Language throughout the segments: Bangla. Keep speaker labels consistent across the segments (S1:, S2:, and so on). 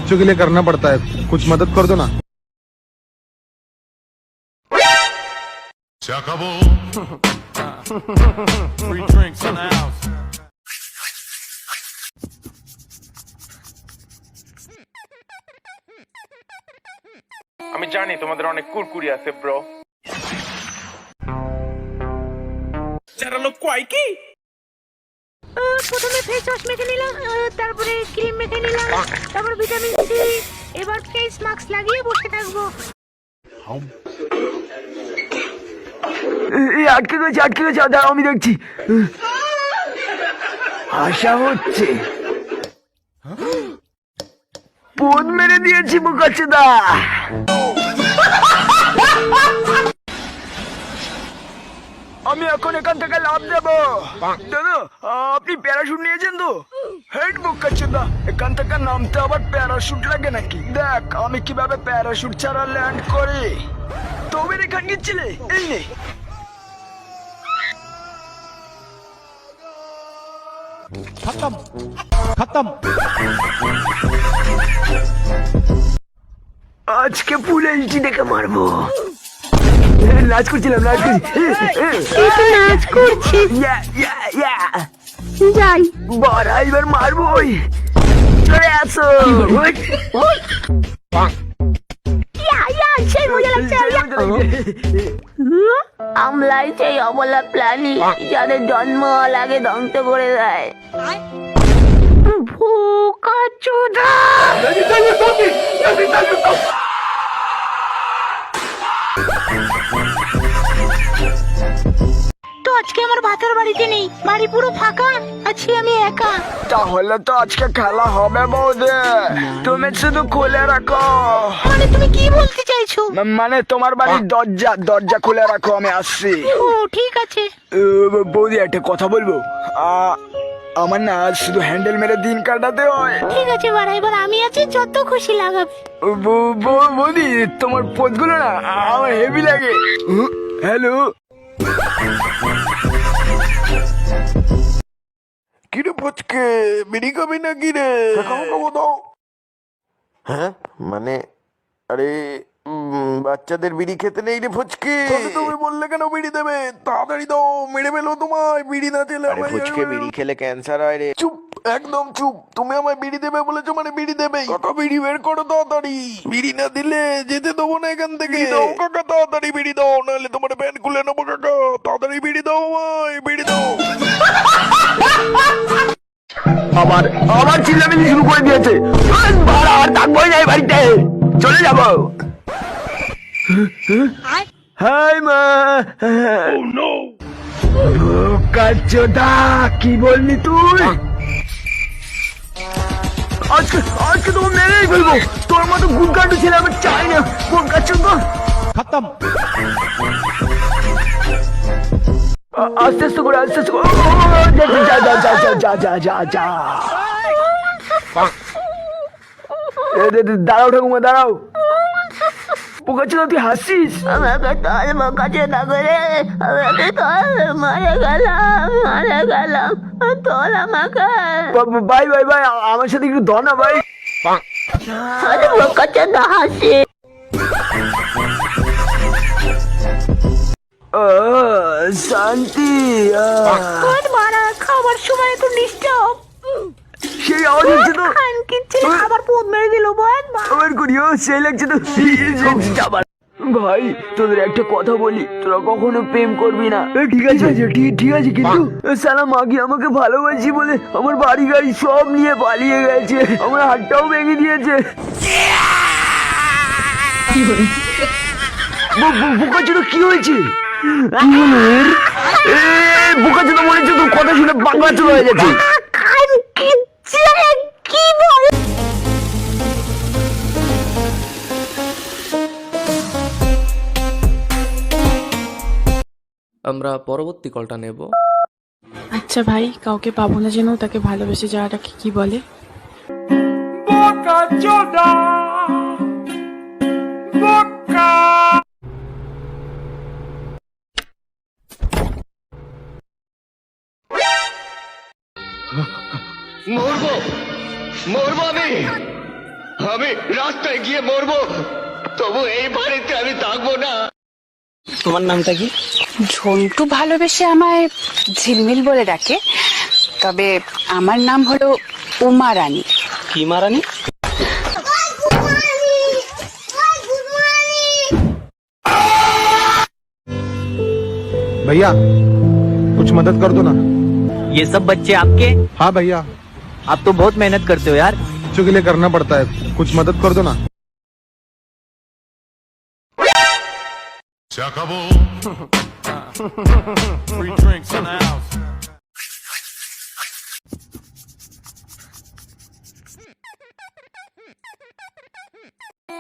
S1: बच्चों के लिए करना पड़ता है, कुछ मदद कर दो ना।
S2: Se acabó. Free drinks in the house.
S3: আমি জানি তোমাদের অনেক কুরকুরি আছে ব্রো। যারা লোক কয় কি
S4: প্রথমে ফেস ওয়াশ মেখে নিলাম, তারপরে ক্রিম মেখে নিলাম, তারপর ভিটামিন সি, এবার ফেস মাস্ক লাগিয়ে বসে থাকবো।
S5: আটকে গেছে, দাঁড়াও আমি দেখছি। আশা হচ্ছে পোদ মেরে দিয়েছি বোকাচোদা। আমি এখন এখান থেকে লাভ দেবো। দাদা আপনি প্যারাশুট নিয়েছেন তো? হেড বোকাচোদা, এখান থেকে নামতে আবার প্যারাশুট লাগে নাকি? দেখ আমি কিভাবে প্যারাশুট ছাড়া ল্যান্ড করি। তবে এখান গিয়েছিলে, এই নে।
S1: खत्म।
S5: আজকে ফুল এইচডি দেখে মারবো। নাচ করছিলাম, নাচ করছি।
S4: যাই
S5: বারা এবার মারবো। চলে আসো।
S4: সেই মজা লাগছে। আমলাই সেই অবলা প্রাণী যাদের জন্ম লাগে ধ্বংস করে দেয়। বোকাচোদা। তো আজকে আমার ভাতার বাড়িতে নেই, বাড়ি পুরো ফাঁকা, আছি আমি একা।
S5: তাহলে তো আজকে খেলা হবে বৌদি, তুমি শুধু খুলে রাখো।
S4: মানে তুমি কি বলতে চাইছো?
S5: মানে তোমার বাড়ির দরজা খুলে রাখো, আমি আসছি।
S4: ও ঠিক আছে।
S5: বৌদি একটা কথা বলবো? আমার না শুধু হ্যান্ডেল মেরে দিন কাটাতে হয়।
S4: ঠিক আছে বাড়া, এবার আমি আছি, যত খুশি লাগাবে।
S5: বৌদি তোমার পথগুলো না আমার হেভি লাগে। হ্যালো
S2: কিরে পুচকে, বিড়ি খাবি না কি রে? খাবো দাও। হ্যাঁ মানে আরে বাচ্চাদের বিড়ি খেতে নেই রে ফুচকে। তুমি বললে কেন বিড়ি দেবে? তাড়াতাড়ি দাও, মেরে ফেলো তোমায়। বিড়ি না খেলে ফুচকে বিড়ি খেলে ক্যান্সার হয় রে। চুপ, একদম চুপ। তুমি আমায় বিড়ি দেবে বলেছো মানে বিড়ি দেবেই। কাকা বিড়ি বের করো তাড়াতাড়ি। বিড়ি না দিলে যেতে দেবো না এখান থেকে। দাও কাকা, তাড়াতাড়ি বিড়ি দাও, নাহলে তোমার প্যান্ট খুলে নেবো কাকা। তাড়াতাড়ি বিড়ি দাও আমায়, বিড়ি দাও।
S5: আবার চিল্লামিল্লি শুরু করে দিয়েছে। ভাড়া আর থাকবোই না এই বাড়িতে, চলে যাবো। হাই মা। বোকাচোদা কি বললি তুই? আজকে তো মেরেই ফেলবো। তোর মতো গুডকান্ড ছেলে আমি চাই না। বোকাচোদা
S1: खत्म।
S5: আস্তে আস্তে করে যা। দাঁড়াও ঠাকুমা, দাঁড়াও। বোকাচোদা তুই হাসিস?
S4: আমাকে তোর বোকাচোদা করে আমাকে তোর মারা গেলাম তোর আমাকে।
S5: ভাই আমার সাথে একটু দ না ভাই।
S4: আরে বোকাচোদা হাসি।
S5: শান্তি।
S4: মারা খাবার সময় তো ডিস্টার্ব।
S5: সেই আওয়াজ হচ্ছে তো।
S4: আবার পোদ মেরে দিল।
S5: আমার করিও সেই লাগছে তো। ভাই তোদের একটা কথা বলি, তোরা কখনো প্রেম করবি না। ঠিক আছে কিন্তু সালা মাগি আমাকে ভালোবাসি বলে আমার বাড়ি গাড়ি সব নিয়ে পালিয়ে গেছে, আমার হাতটাও ভেঙে দিয়েছে। বোকাচোদা কি হয়েছে? বোকাচোদা মনে হচ্ছে তোর কথা শুনে বাংলা চলে হয়ে গেছে।
S4: কি বল?
S6: আমরা পরবর্তী কলটা নেব।
S7: আচ্ছা ভাই, কাউকে পাবো না যেন তাকে ভালোবেসে যাওয়াটাকে কি বলে?
S5: মরবো আমি।
S8: আমি রাস্তায় গিয়ে মরবো, তবু এই বাড়িতে আমি থাকবো না।
S9: তোমার নামটা কি?
S10: ঝন্টু ভালোবেসে আমায় ঝিলমিল বলে ডাকে, তবে আমার নাম হলো উমা রানী।
S9: কি মারানি?
S1: भैया कुछ मदद कर दो ना।
S11: ये सब बच्चे आपके?
S1: हाँ भैया,
S11: आप तो बहुत मेहनत करते हो यार।
S1: बच्चों के लिए करना पड़ता है, कुछ मदद कर दो ना।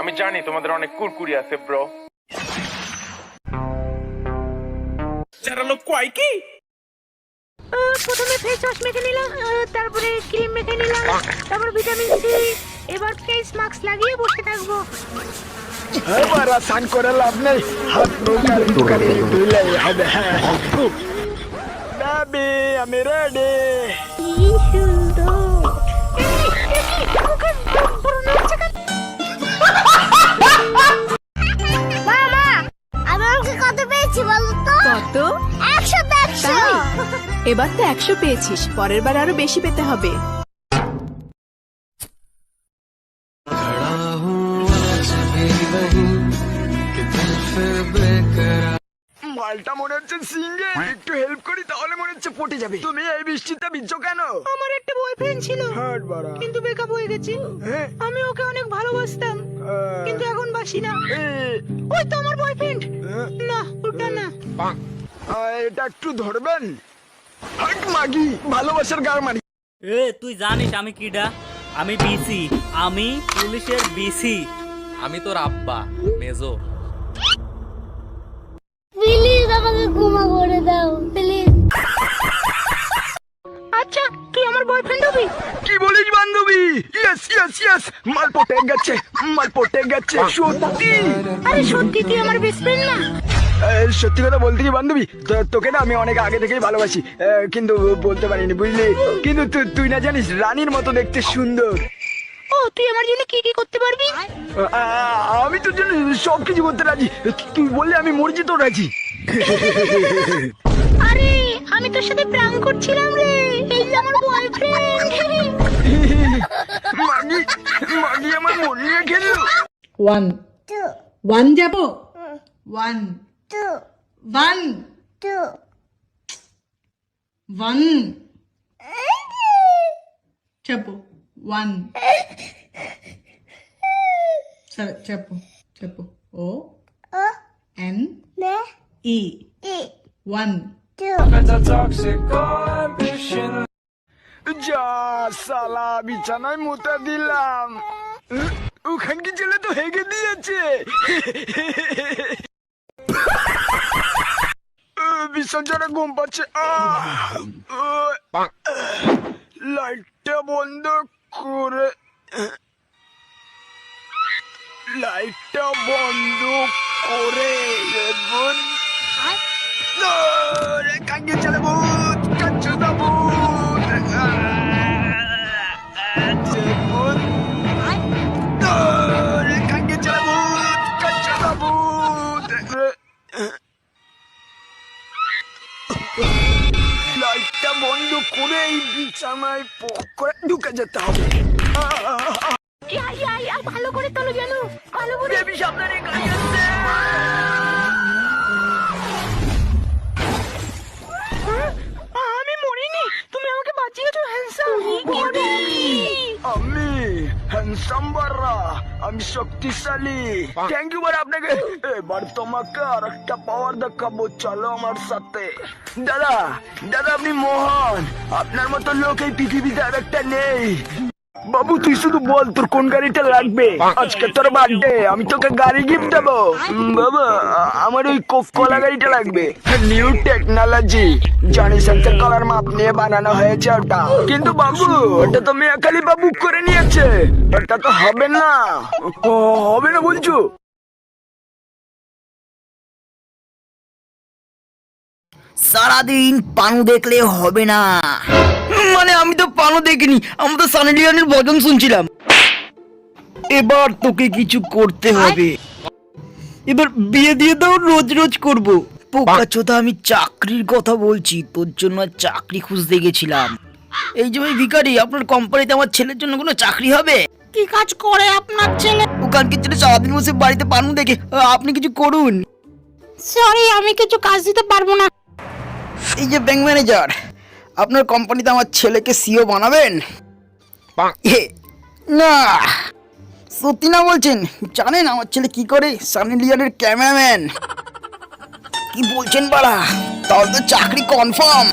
S3: আমি জানি তোমাদের অনেক কুরকুরি আছে ব্রো।
S4: প্রথমে ফেস ওয়াশ মেখে নিলাম, তারপরে ক্রিম মেখে নিলাম, তারপর ভিটামিন সি, এবার ফেস মাস্ক লাগিয়ে বসে থাকবো।
S5: এবার আর স্নান করে লাভ নেই, হাত মুখ আর করে ধুলেই হবে। বেবি আমি রেডি।
S4: কি সুন্দর। ওকে বড় নাচছে কেন?
S12: মামা, আমি ওকে কত পেয়েছি বলো তো?
S10: কত?
S12: 100 তে 100।
S10: এবার তো 100 পেয়েছিস, পরের বার আরো বেশি পেতে হবে।
S5: মালটা মনে হচ্ছে সিঙ্গেল, একটু হেল্প করি তাহলে মনে হচ্ছে পটে যাবে। তুমি এই বৃষ্টিতে ভিজছো কেন?
S4: আমার একটা বয়ফ্রেন্ড ছিল,
S5: হাট বাড়া।
S4: কিন্তু ব্রেকআপ হয়ে গেছে। আমি ওকে অনেক ভালোবাসতাম, কিন্তু এখন বাসি না। ওই তো আমার বয়ফ্রেন্ড। না, ওটা না।
S5: এটা একটু ধরবেন? হাট মাগি, ভালোবাসার গার মারি।
S11: এ তুই জানিস আমি কিডা? আমি বিসি, আমি পুলিশের বিসি।
S6: আমি তোর আব্বা মেজো।
S12: প্লিজ আমাকে ক্ষমা করে দাও প্লিজ।
S4: আচ্ছা, তুই আমার বয়ফ্রেন্ড হবি?
S5: কি বলিস বান্ধবী? ইয়েস ইয়েস ইয়েস, মাল পটে গেছে, মাল পটে গেছে সত্যি।
S4: আরে সত্যি তুই আমার বেস্ট ফ্রেন্ড না?
S5: সত্যি কথা বলতে কি বান্ধবী, তোকে না আমি অনেক আগে থেকেই ভালোবাসি, কিন্তু বলতে পারিনি বুঝলি। কিন্তু তুই না জানিস রানীর মতো দেখতে সুন্দর।
S4: ও, তুই আমার জন্য কি কি করতে পারবি?
S5: আমি তোর জন্য সবকিছু করতে রাজি, তুই বললে আমি মরজি তো রাজি।
S4: আরে আমি তোর সাথে প্র্যাঙ্ক করছিলাম রে, এই যে আমার বয়ফ্রেন্ড।
S5: মাগি মাগি আমার মন নিয়ে খেলো।
S10: 1 1 যাব 1
S12: 2
S10: 1
S12: 2
S10: 1 చెప్పు 1 సరే చెప్పు చెప్పు ఓ ఎన్
S12: নে
S10: ఈ
S12: ই
S10: 1
S12: 2
S5: যা সালা বিছানায় মুতা দিলাম, ওখানকি ছেলে তো হেগে দিয়েছে। ভীষণ জোরে ঘুম পাচ্ছে। লাইটটা বন্ধ করে, লাইটটা বন্ধ করে কাঙ্গে চলে ভূত, কাচ্চু দা ভূত, কাঙ্গে চলে ভূত, কাচ্চু দা ভূত। লাইটটা বন্ধ করে এই বিছানায় পক করে ঢুকে যেতে হবে।
S4: ভালো করে তোলো যেন, ভালো করে।
S5: বেবি সামনে কাছে আসছে।
S4: আমি মরিনি, তুমি আমাকে বাঁচিয়েছো হ্যান্ডসাম।
S5: আমি হ্যান্ডসাম বাররা, আমি শক্তিশালী। থ্যাংক ইউ বার আপনাকে। এবার তোমাকে আর একটা পাওয়ার দেখাবো, চলো আমার সাথে। দাদা দাদা আপনি মহান, আপনার মতো লোক এই পৃথিবীতে আর একটা নেই। বাবু তুই শুধু বল তোর কোন গাড়িটা লাগবে, আজকে তোর বার্থডে, আমি তোকে গাড়ি গিফট দেবো। বাবা আমার ওই কোক কলা গাড়িটা লাগবে, নিউ টেকনোলজি, জনি সেন্সর কলার মাপ নিয়ে বানানো হয়েছে ওটা। কিন্তু বাবু ওটা তো মেয়াখালী বাবু করে নিয়েছে, ওটা তো হবে না। হবে না বলছো?
S9: সারাদিন পানু দেখলে হবে না। মানে আমি তো পানু দেখিনি, আমি তো সানি লিওনের ভজন শুনছিলাম। এবার তোকে কিছু করতে হবে। এবার বিয়ে দিয়ে দাও, রোজ রোজ করবো। পোকা চোদা, আমি চাকরির কথা বলছি, তোর জন্য চাকরি খুঁজতে গেছিলাম। এই যে ভাই ভিখারি, আপনার কোম্পানিতে আমার ছেলের জন্য কোনো চাকরি হবে?
S4: কি কাজ করে আপনার ছেলে?
S9: ওখানকার ছেলে সারাদিন বসে বাড়িতে পানু দেখে, আপনি কিছু করুন।
S4: সরি, আমি কিছু কাজ দিতে পারবো না।
S9: এই যে ব্যাংক ম্যানেজার, আপনার কোম্পানিতে আমার ছেলেকে সিও বানাবেন? না, সত্যি না বলছেন? জানেন আমার ছেলে কি করে? সানি লিওনের ক্যামেরাম্যান। কি বলছেন বাড়া? তাহলে তো চাকরি কনফার্ম।